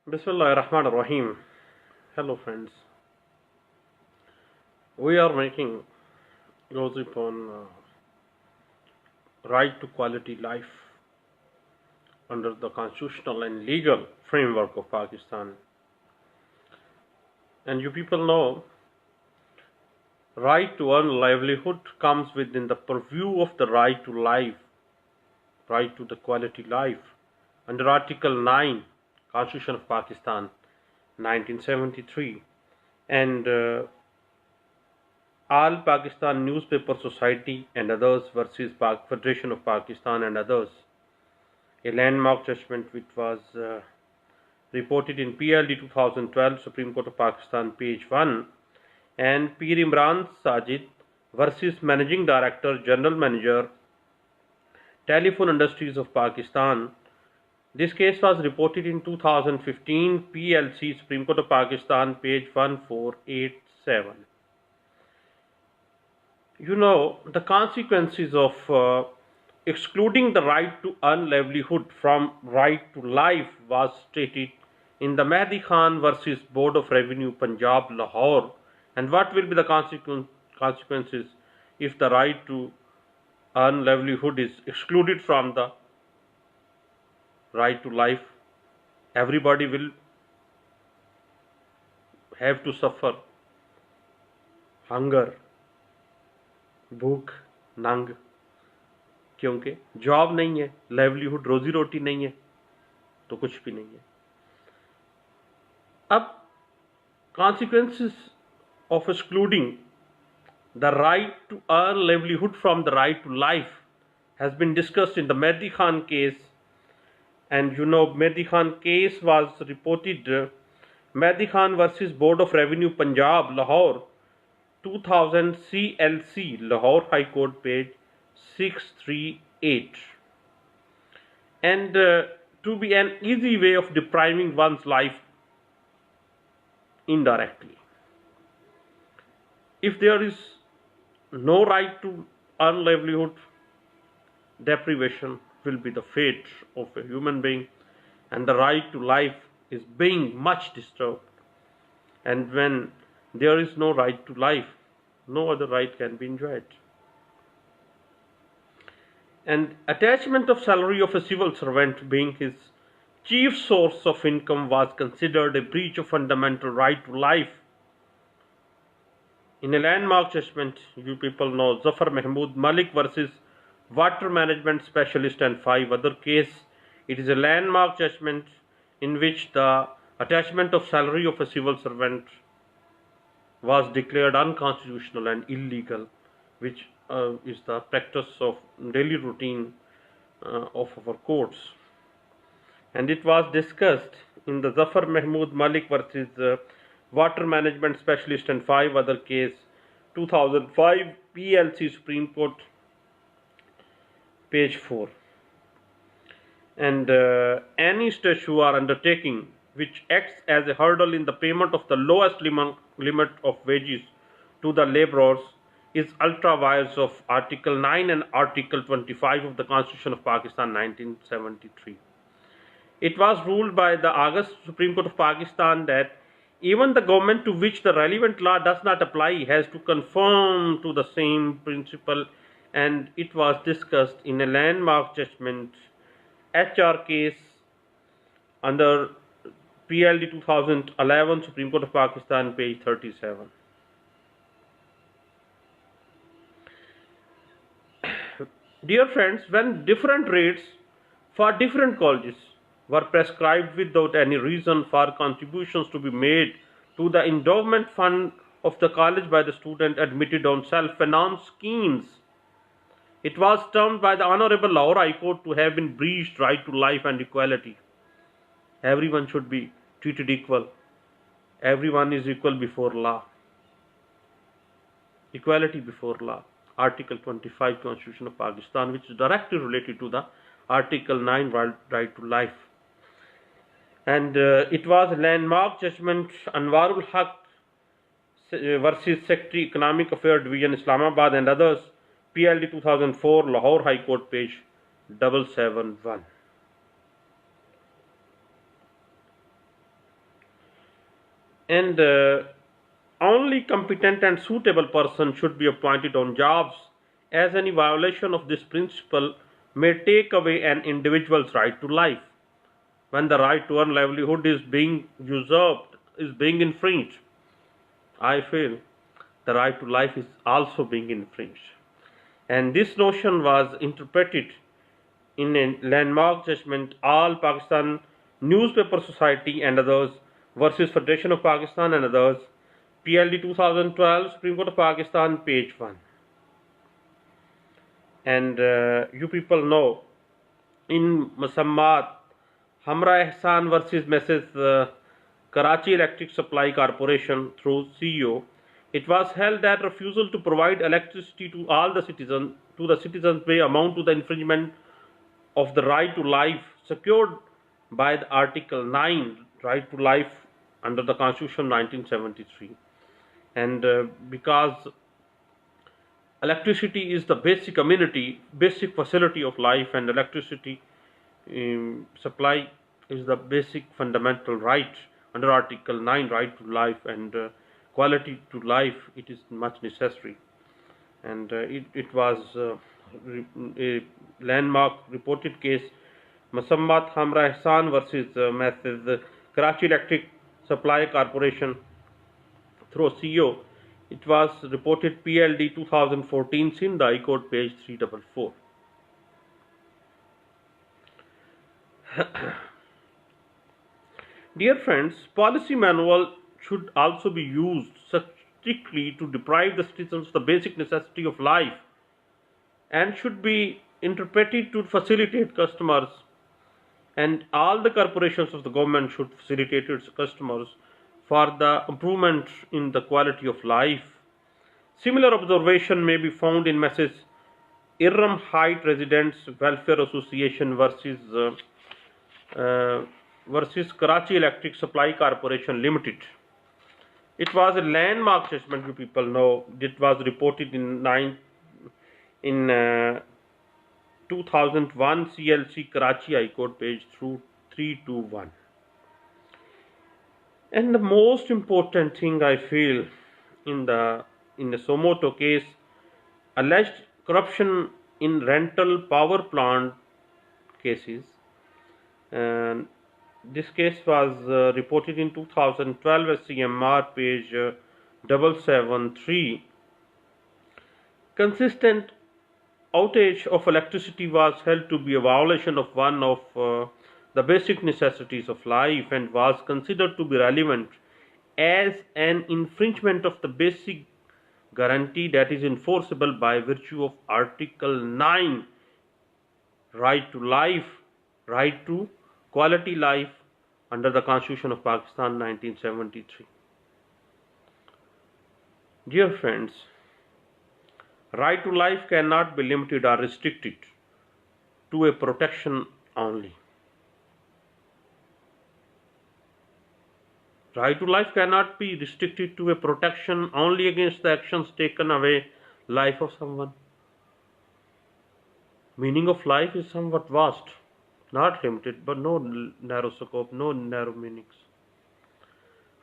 Bismillahirrahmanirrahim. Hello friends. We are making goes upon right to quality life under the constitutional and legal framework of Pakistan. And you people know right to earn livelihood comes within the purview of the right to life, right to the quality life under Article 9 Constitution of Pakistan 1973 and All Pakistan Newspaper Society and others versus Federation of Pakistan and others, a landmark judgment which was reported in PLD 2012, Supreme Court of Pakistan, page 1, and Pir Imran Sajid versus Managing Director, General Manager, Telephone Industries of Pakistan. This case was reported in 2015, PLC, Supreme Court of Pakistan, page 1487. You know, the consequences of excluding the right to earn livelihood from right to life was stated in the Mehdi Khan versus Board of Revenue, Punjab, Lahore. And what will be the consequences if the right to earn livelihood is excluded from the right to life? Everybody will have to suffer hunger, भूख नंग, क्योंकि job नहीं है, livelihood रोजी रोटी नहीं है, तो कुछ भी नहीं है. अब consequences of excluding the right to earn livelihood from the right to life has been discussed in the Mehdi Khan case. And you know, Mehdi Khan case was reported Mehdi Khan versus Board of Revenue, Punjab, Lahore, 2000 CLC, Lahore High Court, page 638. And to be an easy way of depriving one's life indirectly. If there is no right to earn livelihood, deprivation will be the fate of a human being, and the right to life is being much disturbed. And when there is no right to life, no other right can be enjoyed. And attachment of salary of a civil servant being his chief source of income was considered a breach of fundamental right to life. In a landmark judgment, you people know, Zafar Mahmood Malik versus Water Management Specialist and 5 other cases, it is a landmark judgment in which the attachment of salary of a civil servant was declared unconstitutional and illegal, which is the practice of daily routine of our courts. And it was discussed in the Zafar Mahmood Malik versus Water Management Specialist and 5 other case, 2005 PLC, Supreme Court, page 4. And any statute or undertaking which acts as a hurdle in the payment of the lowest limit of wages to the laborers is ultra vires of Article 9 and Article 25 of the Constitution of Pakistan 1973. It was ruled by the August Supreme Court of Pakistan that even the government to which the relevant law does not apply has to conform to the same principle, and it was discussed in a landmark judgment HR case under PLD 2011, Supreme Court of Pakistan, page 37. Dear friends, when different rates for different colleges were prescribed without any reason for contributions to be made to the endowment fund of the college by the student admitted on self-finance schemes, it was termed by the Honorable Lahore High Court to have been breached right to life and equality. Everyone should be treated equal. Everyone is equal before law. Equality before law. Article 25 Constitution of Pakistan, which is directly related to the Article 9 right to life. And it was a landmark judgment, Anwarul Haq versus Secretary Economic Affairs Division, Islamabad and others, PLD 2004, Lahore High Court, page 771. and only competent and suitable person should be appointed on jobs, as any violation of this principle may take away an individual's right to life. When the right to earn livelihood is being usurped, is being infringed, I feel the right to life is also being infringed. And this notion was interpreted in a landmark judgment, All Pakistan Newspaper Society and others versus Federation of Pakistan and others, PLD 2012, Supreme Court of Pakistan, page 1. And you people know, in Musammat, Hamra Ehsan versus Mrs. Karachi Electric Supply Corporation through CEO, it was held that refusal to provide electricity to all the citizens may amount to the infringement of the right to life secured by the Article 9, right to life under the Constitution 1973. And because electricity is the basic amenity, basic facility of life, and electricity supply is the basic fundamental right under Article 9, right to life, and quality to life, it is much necessary. And it was a landmark reported case, Musammat Hamra Ehsan versus Mrs. Karachi Electric Supply Corporation through CEO. It was reported PLD 2014, Sindh High Court, page 344. Dear friends, policy manual should also be used strictly to deprive the citizens of the basic necessity of life, and should be interpreted to facilitate customers, and all the corporations of the government should facilitate its customers for the improvement in the quality of life. Similar observation may be found in Mrs. Irram Height Residents Welfare Association versus Karachi Electric Supply Corporation Limited. It was a landmark judgment, you people know. It was reported in 2001 CLC Karachi High Court, page 321. And the most important thing I feel in the Somoto case, alleged corruption in rental power plant cases. And this case was reported in 2012 as CMR, page 773. Consistent outage of electricity was held to be a violation of one of the basic necessities of life, and was considered to be relevant as an infringement of the basic guarantee that is enforceable by virtue of Article 9, right to life, right to quality life under the Constitution of Pakistan 1973. Dear friends, right to life cannot be limited or restricted to a protection only. Right to life cannot be restricted to a protection only against the actions taken away life of someone. Meaning of life is somewhat vast, not limited, but no narrow scope, no narrow meanings.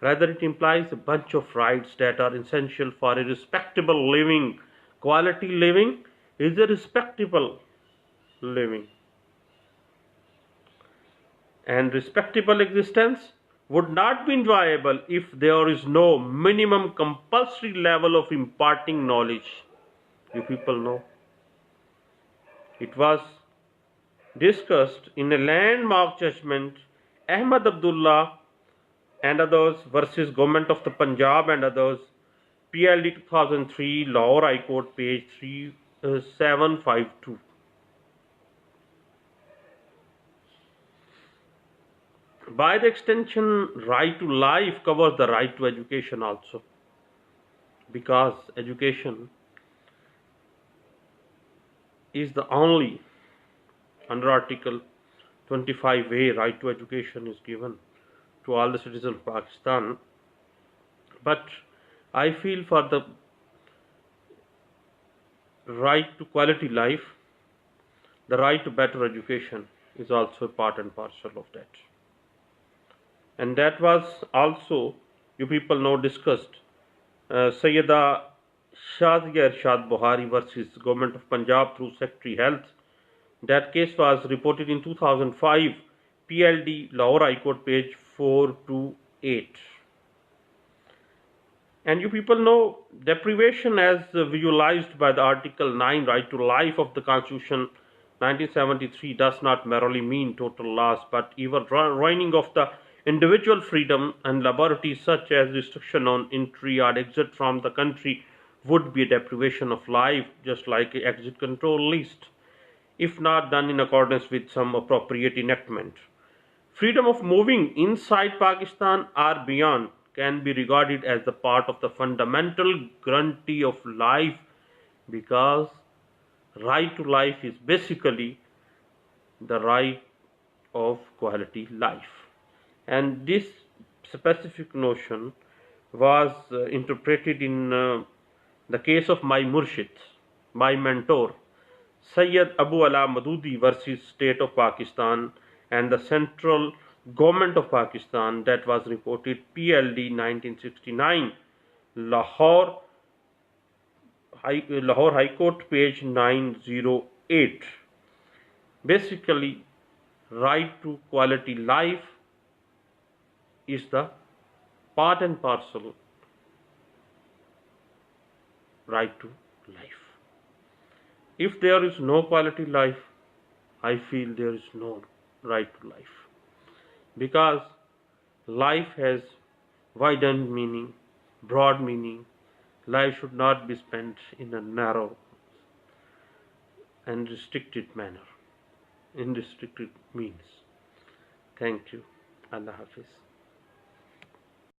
Rather, it implies a bunch of rights that are essential for a respectable living. Quality living is a respectable living. And respectable existence would not be enjoyable if there is no minimum compulsory level of imparting knowledge. You people know. It was discussed in a landmark judgment, Ahmad Abdullah and others versus Government of the Punjab and others, PLD 2003, Lahore High Court, page 752. By the extension, right to life covers the right to education also, because education is the only, under Article 25A, right to education is given to all the citizens of Pakistan. But I feel for the right to quality life, the right to better education is also a part and parcel of that. And that was also you people know discussed. Sayyida Shazia Irshad Buhari versus Government of Punjab through Secretary Health. That case was reported in 2005, PLD Lahore High Court, page 428. And you people know deprivation as visualized by the Article 9 right to life of the Constitution 1973 does not merely mean total loss, but even ruining of the individual freedom and liberty, such as restriction on entry or exit from the country, would be a deprivation of life, just like an exit control list, if not done in accordance with some appropriate enactment. Freedom of moving inside Pakistan or beyond can be regarded as the part of the fundamental guarantee of life, because right to life is basically the right of quality life. And this specific notion was interpreted in the case of my murshid, my mentor, Sayyid Abu Ala Madudi versus State of Pakistan and the Central Government of Pakistan, that was reported PLD 1969, Lahore High Court, page 908. Basically, right to quality life is the part and parcel right to life. If there is no quality life, I feel there is no right to life, because life has widened meaning, broad meaning. Life should not be spent in a narrow and restricted manner, in restricted means. Thank you. Allah Hafiz.